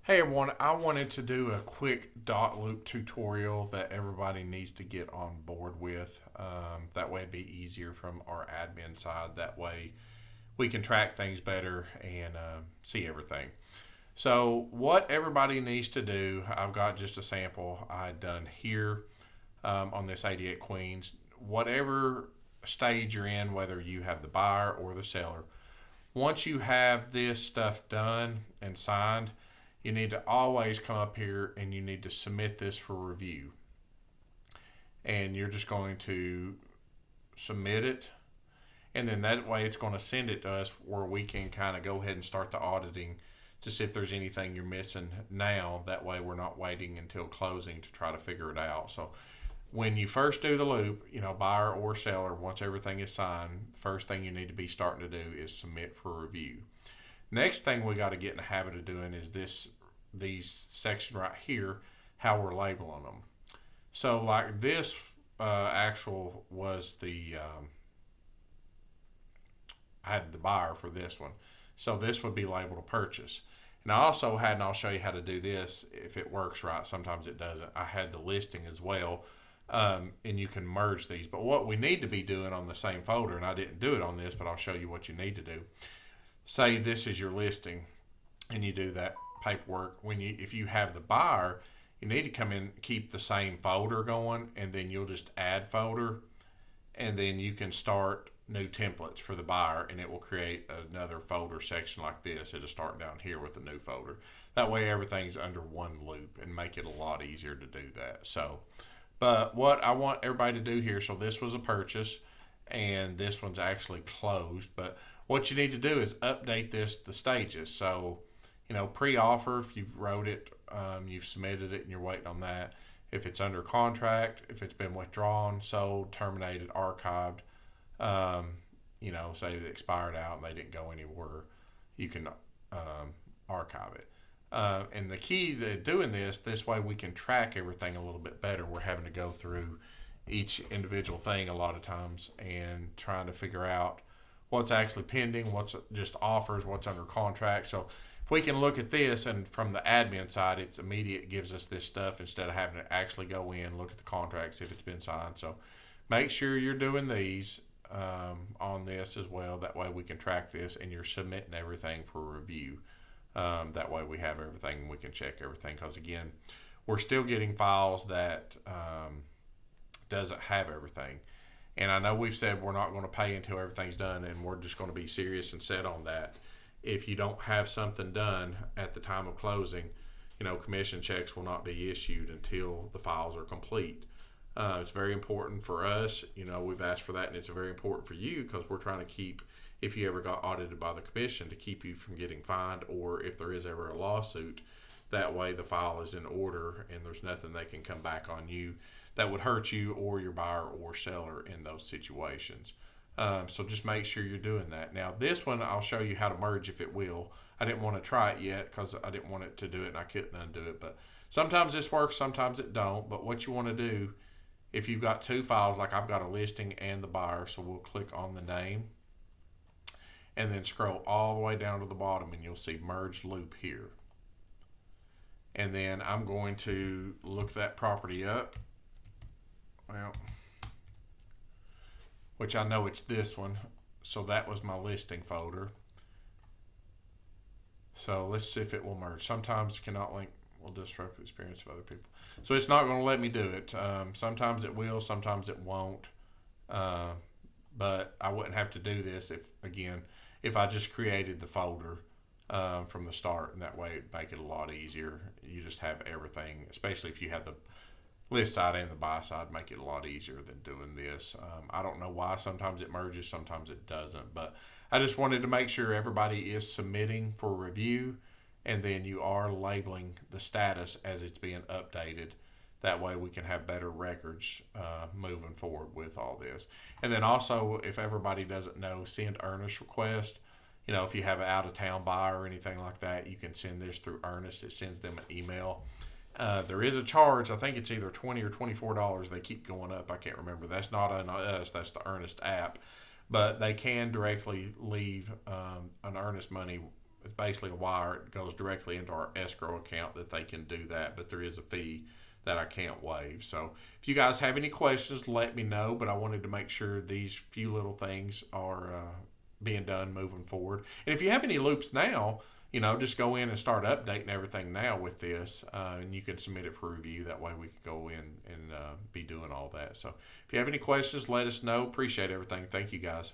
Hey everyone, I wanted to do a quick dot loop tutorial that everybody needs to get on board with. That way it'd be easier from our admin side. That way we can track things better and see everything. So what everybody needs to do, I've got just a sample I done here on this 88 Queens. Whatever stage you're in, whether you have the buyer or the seller, once you have this stuff done and signed, you need to always come up here and you need to submit this for review. And you're just going to submit it. And then that way it's going to send it to us where we can kind of go ahead and start the auditing to see if there's anything you're missing now. That way we're not waiting until closing to try to figure it out. So when you first do the loop, buyer or seller, once everything is signed, the first thing you need to be starting to do is submit for review. Next thing we got to get in the habit of doing is these section right here, how we're labeling them. So like this actual was I had the buyer for this one. So this would be labeled a purchase. And I also had, and I'll show you how to do this if it works right. Sometimes it doesn't. I had the listing as well. And you can merge these. But what we need to be doing on the same folder, and I didn't do it on this, but I'll show you what you need to do. Say this is your listing and you do that paperwork. If you have the buyer, you need to come in, keep the same folder going, and then you'll just add folder, and then you can start new templates for the buyer, and it will create another folder section like this. It'll start down here with a new folder. That way everything's under one loop and make it a lot easier to do that. So, but what I want everybody to do here, so this was a purchase and this one's actually closed, but what you need to do is update the stages. So, pre-offer, if you've wrote it, you've submitted it and you're waiting on that. If it's under contract, if it's been withdrawn, sold, terminated, archived, say it expired out and they didn't go anywhere, you can archive it. And the key to doing this way we can track everything a little bit better. We're having to go through each individual thing a lot of times and trying to figure out what's actually pending, what's just offers, what's under contract. So if we can look at this, and from the admin side, it's immediate, it gives us this stuff instead of having to actually go in, look at the contracts if it's been signed. So make sure you're doing these on this as well. That way we can track this and you're submitting everything for review. That way we have everything and we can check everything, because again, we're still getting files that doesn't have everything. And I know we've said we're not going to pay until everything's done, and we're just going to be serious and set on that. If you don't have something done at the time of closing, commission checks will not be issued until the files are complete. It's very important for us. We've asked for that, and it's very important for you because we're trying to keep, if you ever got audited by the commission, to keep you from getting fined, or if there is ever a lawsuit, that way the file is in order and there's nothing they can come back on you that would hurt you or your buyer or seller in those situations. So just make sure you're doing that. Now this one, I'll show you how to merge if it will. I didn't want to try it yet because I didn't want it to do it and I couldn't undo it. But sometimes this works, sometimes it don't. But what you want to do, if you've got two files, like I've got a listing and the buyer, so we'll click on the name and then scroll all the way down to the bottom and you'll see merge loop here. And then I'm going to look that property up. Well, which I know it's this one. So that was my listing folder. So let's see if it will merge. Sometimes it cannot link will disrupt the experience of other people. So it's not going to let me do it. Sometimes it will, sometimes it won't. But I wouldn't have to do this if I just created the folder from the start, and that way it'd make it a lot easier. You just have everything, especially if you have the list side and the buy side, make it a lot easier than doing this. I don't know why sometimes it merges, sometimes it doesn't, but I just wanted to make sure everybody is submitting for review, and then you are labeling the status as it's being updated. That way we can have better records moving forward with all this. And then also, if everybody doesn't know, send Earnnest request. If you have an out-of-town buyer or anything like that, you can send this through Earnnest. It sends them an email. There is a charge. I think it's either $20 or $24. They keep going up. I can't remember. That's not on us. That's the Earnnest app. But they can directly leave an Earnnest money it's basically a wire. It goes directly into our escrow account that they can do that, but there is a fee that I can't waive. So if you guys have any questions, let me know. But I wanted to make sure these few little things are being done moving forward. And if you have any loops now, just go in and start updating everything now with this, and you can submit it for review. That way we can go in and be doing all that. So if you have any questions, let us know. Appreciate everything. Thank you, guys.